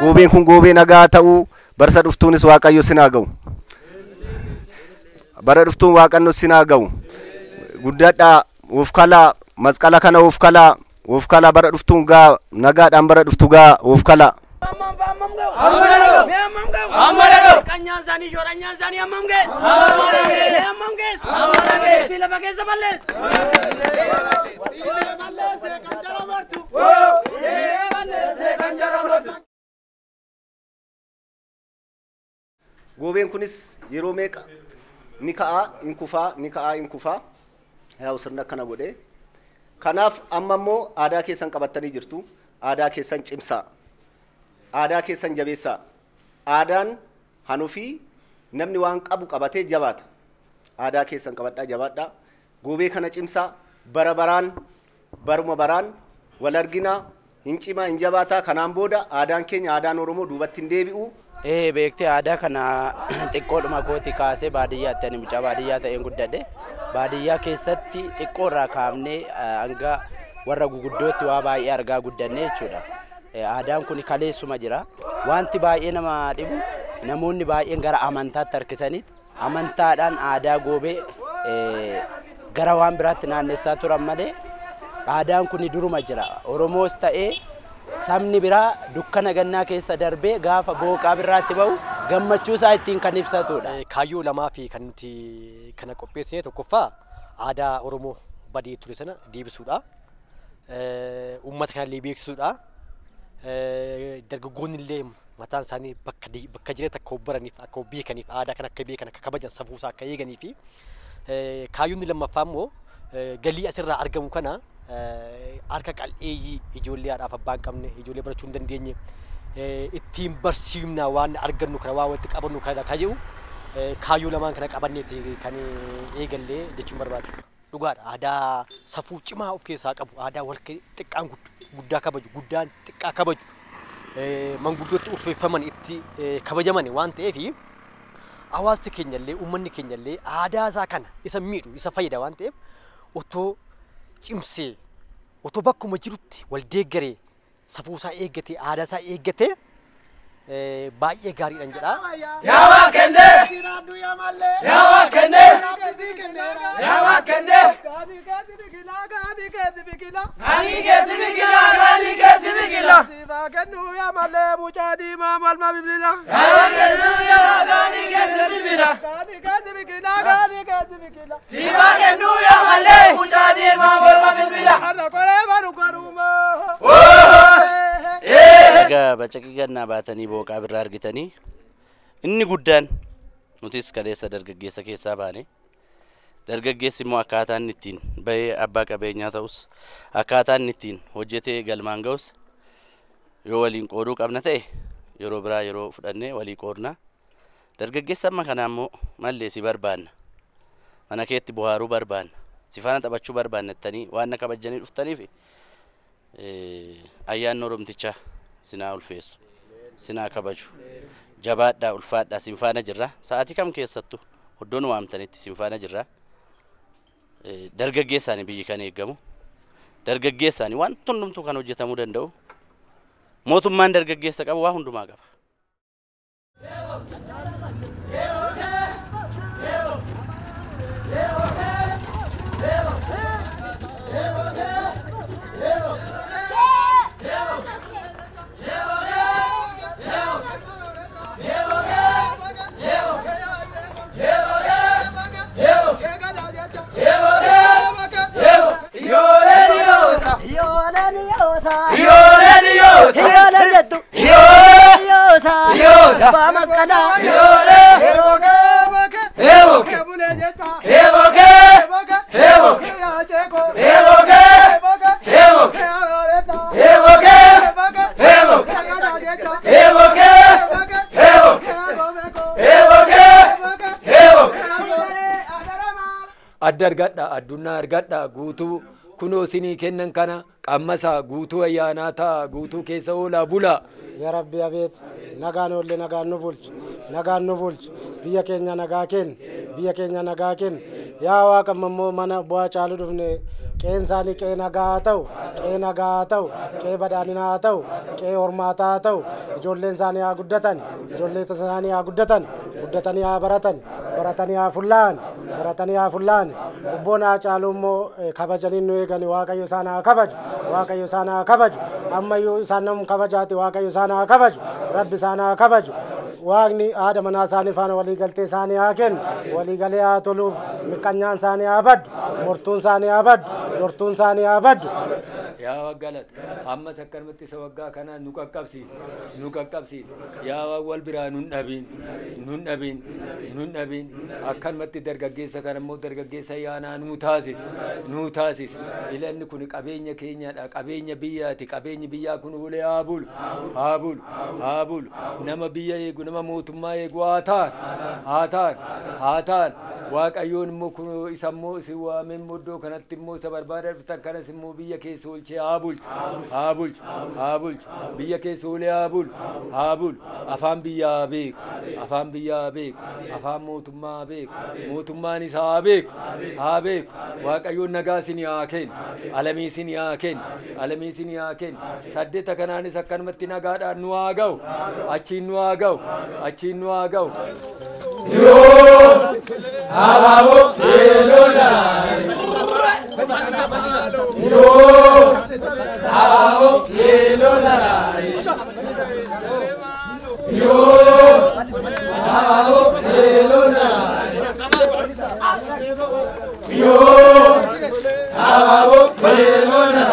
Gobeen kun gobee nagaa ta'uu barsa dhuftuunis Waaqayyo sinaa ga'u. Bara dhuftuun Waaqayyo sinaa ga'u. Guddadhaa of kala masqala kana of kala bara dhuftuun gaa nagaadhaan bara dhuftu gaa of kala. Gobeen kunis yeroo meeqa ni ka'a in kufaa yaa sirna kana godhe. Kanaaf amma immoo aadaa keessan qabattanii jirtu. Aadaa keessan cimsaa. Aadaa keessan jabeessaa. Aadaan hanuufi namni waan qabu qabatee jabaata. Aadaa keessan qabadhaa jabaadhaa. Gobee kana cimsaa baruma baraan wal arginaa hin cimaa hin jabaataa. Kanaan booda aadaan keenya aadaan Oromoo duubatti hin deebi'u. Beektee aadaa kana xiqqoodhuma kooti kaasee baadiyyaatti ani mucaa baadiyyaa ta'een guddadhe. Baadiyyaa keessatti xiqqoo irraa kaafnee hanga warra guguddootti waa baay'ee argaa guddanne jechuudha. Aadaan kun kaleessuma jira. Wanti baay'ee nama dhibu namoonni baay'een gara amantaatti harkisaniiti. Amantaadhaan aadaa gobee gara waan biraatti naannessaa turan malee aadaan kun duruma jira. Oromoos ta'ee sabni biraa dukkana gannaa keessa darbee gaafa booqaa biraatti ba'u gammachuu isaa ittiin kan ibsatudha. Kaayyoo lamaa fi kan nuti kana qopheessine tokkoffaa aadaa Oromoo badii ture sana deebisuudha. Uummata kanallee beeksisuudha. Dargaggoonni illee mataan isaanii bakka jireenya akka baraniif akka beekaniif aadaa kan akka beekan akka kabajan safuusaa akka eeganiif kaayyoonni lammaffaa immoo galii asirraa argamu kana harka qal'eeyyii ijoollee haadhaaf abbaan qabne ijoollee barachuu hin dandeenye ittiin barsiifna waan argannu kana waan walitti qabannu kana kaayyu kaayyoo lamaan kana qabanneeti kan eegallee jechuun barbaada. Dhugaadha aadaa safuu cimaa of keessaa qabu aadaa wal xiqqaan guddaa kabaju guddaan xiqqaa kabaju manguddootti uffeeffaman itti kabajaman waan ta'eef hawaasni keenyallee uummanni keenyallee aadaa isaa kana isa miidhu isa fayyada waan ta'eef otoo cimsee otoo bakkuma jirutti wal deeggaree safuusaa eeggatee aadaa isaa eeggatee baay'ee gaariidhaan jedha. Yaa Waaqenne! Yaa Waaqenne! Yaa Waaqenne! Gaanii geessi biqila! Siifaa kennuu yaa mallee mucaa diimaa malma bibilila. Yaa Waaqenne yaa gaanii geessi biqila! Siifaa kennuu yaa mallee mucaa diimaa malma bibilila. Har'a qoree baru garuumaa. Egaa bacaqii gannaa baatanii booqaa birraa argitanii inni guddaan nutis kaleessa dargaggeessa keessaa baane dargaggeessi immoo akkaataan ittiin bahee abbaa qabeenyaa ta'us akkaataan ittiin hojjetee galmaan ga'us yoo waliin qooduu qabna ta'e yeroo biraa yeroo fudhannee walii qoodna. Dargaggeessa amma kana immoo mallee si barbaanna mana keetti bohaaruu barbaanna si faana taphachuu barbaannettanii waan akka kabajanii dhuftaniif ayyaanni Oromtichaa sinaa ulfeessu sinaa kabaju jabaadhaa ulfaadhaa sinfaana jirra sa'aatii kam keessattu hoddoon waamtanitti sinfaana jirra. Dargaggeessaani biyyi kan eegamu dargaggeessaani waan hundumtuu kan hojjetamuu danda'u mootummaan dargaggeessa qabu waa hundumaa qaba. Addargadha addunyaa argadha guutuu kunoo sinii kennan kana qammasa guutuu ayyaanaata guutuu keessa oolaa bula. Ya Rabbi abeet nagaan oolle nagaan nu bulchu biyya keenya nagaa kenn yaa waaqa ammoo mana bu'aa caalu dhufne qeen isaanii qee nagaa haa ta'u qee nagaa haa ta'u qee badhaadhinaa haa ta'u qee hormaataa haa ta'u ijoolleen isaanii haa guddatan ijoollee isaanii haa guddatan guddatanii haa baratan baratanii haa fullaa'an baratanii haa fullaa'an obboon haa caalu immoo kabajanii nu eegani waaqayyo isaan haa kabaju waaqayyo isaan haa kabaju ammayyuu isaan nam kabajaati waaqayyo isaan haa kabaju rabbi isaan haa kabaju waaqni haadha manaa isaanii faana waliigaltee isaanii haa kennu waliigalee haa toluuf miqqanyaan isaanii haa baddu mortuun isaanii haa baddu dortuun isaanii haa baddu. yaa waggalat ammas akkanumatti isa waggaa kanaa nu qaqqabsiis yaa wal biraa nun dhabin akkanumatti dargaggeessa kana immoo dargaggeessa yaanaa nuu taasis ilanni kun qabeenya keenyadha qabeenya biyyaati qabeenyi biyyaa kun ulee haa bulu nama biyya eegu nama mootummaa eegu haa ta'an waaqayyoon immoo kun isa immoo isin waameen iddoo kanatti immoo isa barbaada dhuftan kanas immoo biyya keessa oolchee haa bulchu biyya keessa oolee haa bulu afaan biyyaa beeku afaan mootummaa beeku mootummaan isaa haa beeku waaqayyoon nagaa isin haa kennu alamii isin haa kennu saddeeta kanaanis akkanumatti nagaadhaan nu haa ga'u achiin nu haa ga'u Ababo Kelola Ababo Kelola Ababo Kelola Ababo Kelola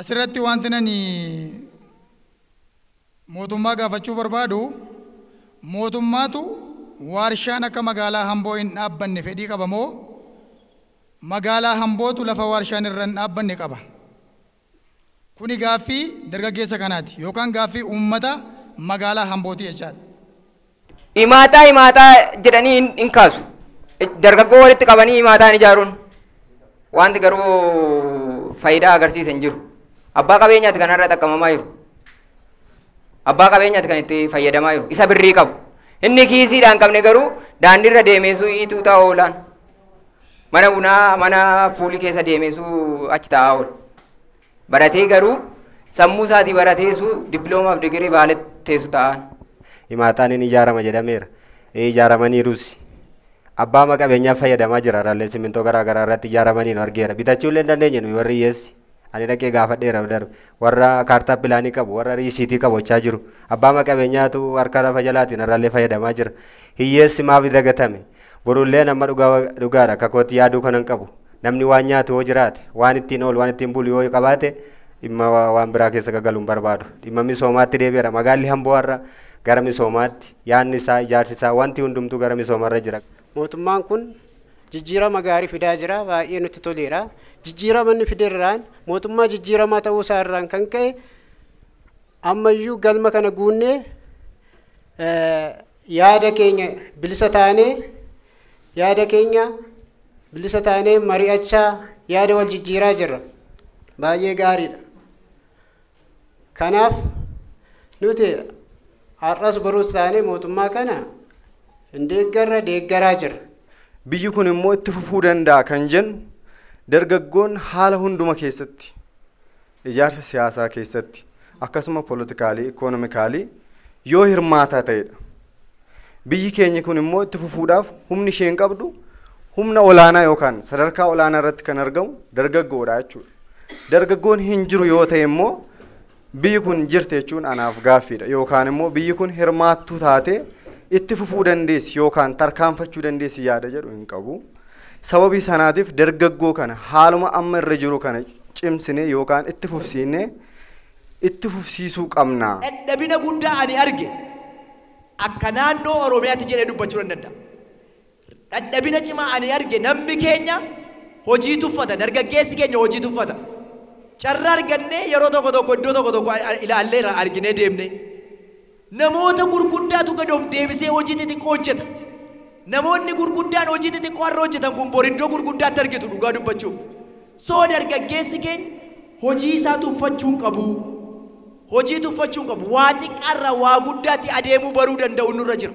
Asirratti wanti nani mootummaa gaafachuu barbaadu mootummaatu warshaan akka magaalaa Hamboo hin dhaabbanne fedhii qaba moo magaalaa Hambootu lafa warshaan irra hin dhaabbanne qaba? Kuni gaaffii dargaggeessa kanaati yookaan gaaffii uummata magaalaa Hambooti jechaadha. Himaataa jedhanii hin kaasu. Dargaggoo walitti qabanii himaataan ijaaruun wanti garuu faayidaa agarsiisan jiru. Abbaa qabeenyaati kanarra xaqqamamaa jiru. Abbaa qabeenyaati kan itti fayyadamaa jiru. Isa birrii qabu. Inni kiisiidhaan qabne garuu daandiirra deemesuu iituu ta'a oolaan. Mana bunaa mana fuulii keessa deemesuu achi taa'aa oola. Baratee garuu sammuu isaatii barateessu diploomaaf digirii baaletteessu ta'an. Himaataan inni ijaarama jedhameera. Ijaaramaniirus. Abbaa qabeenyaa fayyadamaa jira. Raallee simintoo garaa garaa irratti ijaaramanii argeera. Bitachuullee hin dandeenye warri hiyyeessi. Ani dhaqee gaafadheera darbe. Warra kaartaa pilaanii qabu, warra riisiitii qabachaa jiru. Abbaa qabeenyaatu harka lafa jalaatiin raallee fayyadamaa jira. Hiyyeessi maaf dagatame? Borullee nama dhugaadha. Akka kootti yaaduu kanan qabu. Namni waan nyaatu yoo jiraate, waan ittiin oolu, waan ittiin bulu yoo qabaate, dhimma waan biraa keessa gagaluun barbaadu. Dhimma misoomaatti deebi'eera. Magaalli Hamboo har'a gara misoomaatti yaadni isaa, ijaarsi isaa, wanti hundumtuu gara misoomarra jira. Mootummaan kun jijjiirama gaarii fidaa jira. Baay'ee nutti toleera. Jijjiirama inni fiderraan mootummaa jijjiiramaa ta'uu isaa irraan kan ka'e ammayyuu galma kana guunnee yaada keenya bilisa taanee mari'achaa yaada wal jijjiiraa jirra. Baay'ee gaariidha. Kanaaf nuti har'as baruus taanee mootummaa kana hin deeggaraa jirra. Biyyi kun immoo itti fufuu danda'a kan jennu dargaggoon haala hunduma keessatti ijaarsa siyaasaa keessatti akkasuma politikaalii ikoonomikaalii yoo hirmaataa ta'edha. Biyyi keenya kun immoo itti fufuudhaaf humni isheen qabdu humna olaanaa yookaan sadarkaa olaanaa irratti kan argamu dargaggoodha jechuudha. Dargaggoon hin jiru yoo ta'e immoo biyyi kun jirti jechuun anaaf gaaffiidha yookaan immoo biyyi kun hirmaattuu taatee itti fufuu dandeessi yookaan tarkaanfachuu dandeessi yaada jedhu hin qabu. Sababii sanaatiif dargaggoo kana haaluma amma irra jiru kana cimsinee yookaan itti fufsiinee itti fufsiisuu qabna. Dadhabina guddaa ani arge akka naannoo Oromiyaatti jedhee dubbachuu nan danda'a. Dadhabina cimaa ani arge namni keenya hojii tuffata, dargaggeessi keenya hojii tuffata. Carraa argannee yeroo tokko iddoo tokko ilaallee arginee deemne. Namoota gurguddaatu gad of deebisee hojii xixiqqoo hojjeta. Namoonni gurguddaan hojii xixiqqoo har'a hojjetan kun bor iddoo gurguddaatti argitu dhugaa dubbachuuf. Soo dargaggeessi keenya hojii isaa tuffachuun qabu. Hojii tuffachuun qabu. Waa xiqqaarraa waa guddaatti adeemuu baruu danda'u nurra jira.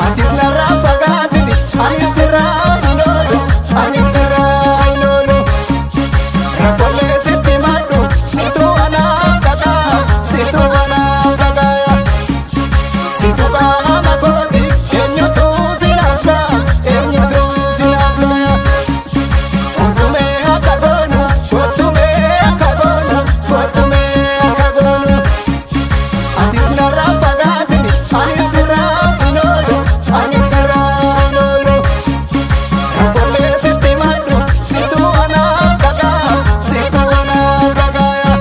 Atis narraa fagaatini, anis sirraa hin oolu, anis sirraa hin oolu. Rakkoolee sitti maddu, situ anaaf dhagaa, situ anaaf dhagaa. Situ qaama kooti, eenyutu sinaaf ga'a, eenyutu sinaaf ga'a. Kottumee akka goonu, kottumee akka goonu, kottumee akka goonu. Atis narraa fagaatini, anis sirraa hin oolu, anis sirraa hin oolu. Rakkoolee sitti maddu, situ anaaf dhagaa, situ anaaf dhagaa.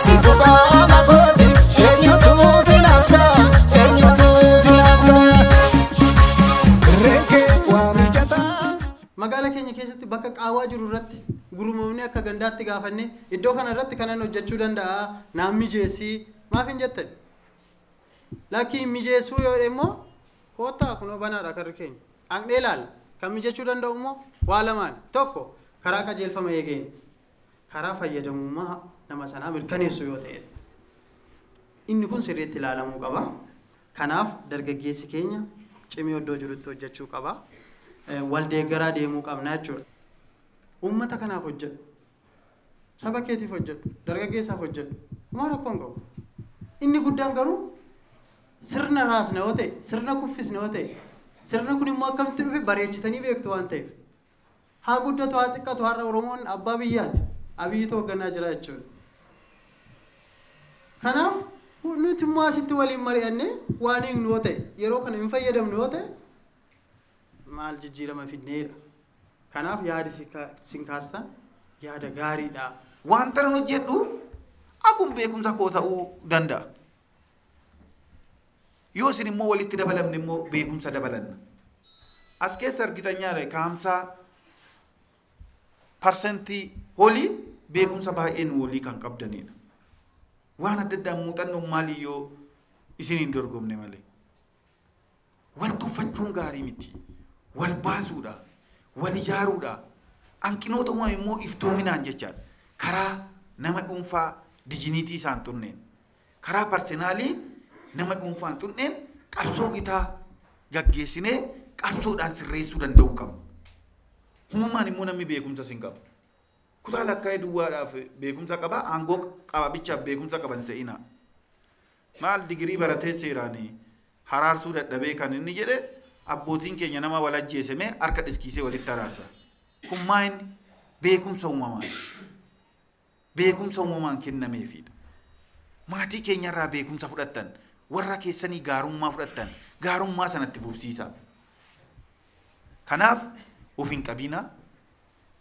Situ qaama kooti, eenyutu sinaaf ga'a, eenyutu sinaaf ga'a. Reekee waa mijataa. Magaalaa keenya keessatti bakka qaawwaa jiru irratti gurmuumni akka gandaatti gaafanne iddoo kana irratti kanan hojjechuu danda'a naan mijeessii maaf hin jettan lakkii mijeessuu yoo immoo koottaa kunoo banaadha karri keenya dhaqnee ilaalla kan mijechuu danda'u immoo waa lamaan tokko karaa qajeelfama eegeen karaa fayyadamummaa nama sanaa mirkaneessu yoo ta'e inni kun sirriitti ilaalamuu qaba. Kanaaf dargaggeessi keenya cimee iddoo jirutti hojjechuu qaba. Wal deeggaraa deemuu qabna jechuudha. Uummata kanaaf hojjedhu. Saba keetiif hojjedhu. Dargaggeessaaf hojjedhu. Maa rakkoon qabu. Inni guddaan garuu sirna raasna yoo ta'e, sirna kuffisna yoo ta'e, sirna kun immoo akkamitti dhufe bareechitanii beektu waan ta'eef. Haa guddatu haa xiqqatu har'a Oromoon abbaa biyyaati. Abiyyitu hoogganaa jira jechuudha. Kanaaf nuti immoo asitti waliin mari'annee waan hin yoo ta'e yeroo kana hin fayyadamnu yoo ta'e maal jijjiirama fidneedha. Kanaaf yaadi sin kaastan yaada gaariidha. Wanta nan hojjedhu akkuma beekumsa koo ta'uu danda'a. Yoo isin immoo walitti dabalamne immoo beekumsa dabalanna. As keessa argitan nyaara kaamsaa parsentii olii beekumsa baay'ee nu walii kan qabdanidha. Waan adda addaa muuxannoon maalii yoo isin hin dorgomne malee. Wal tuffachuun gaarii miti. Wal baasuudha. Wal ijaaruudha. Hanqinoota uumamu immoo iftoominaan jechaadha. Karaa nama dhuunfaa dijiniitii isaan tunneen. Karaa parsenaalii nama dhuunfaan tunneen qabsoo gitaa gaggeessinee qabsoodhaan sirreessuu danda'uu qabna. Uumamaan immoo namni beekumsa sin qabu. Kutaa lakkaa'ee duwwaadhaaf beekumsa qaba, aangoo qababichaaf beekumsa qaban se'ina. Maal digirii baratee seeraanii haraarsuu dadhabee kan inni jedhe abbootiin keenya nama wal ajjeesame harka dhiskisee walitti araarsa. Kun maal beekumsa uumamaati. Beekumsa uumamaan kennameefidha. Maatii keenyarraa beekumsa fudhattan, warra keessanii gaarummaa fudhattan, gaarummaa sanatti fufsiisa. Kanaaf of hin qabina,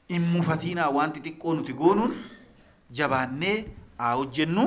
hin mufatinaa wanti xiqqoo nuti goonuun jabaannee haa hojjennu.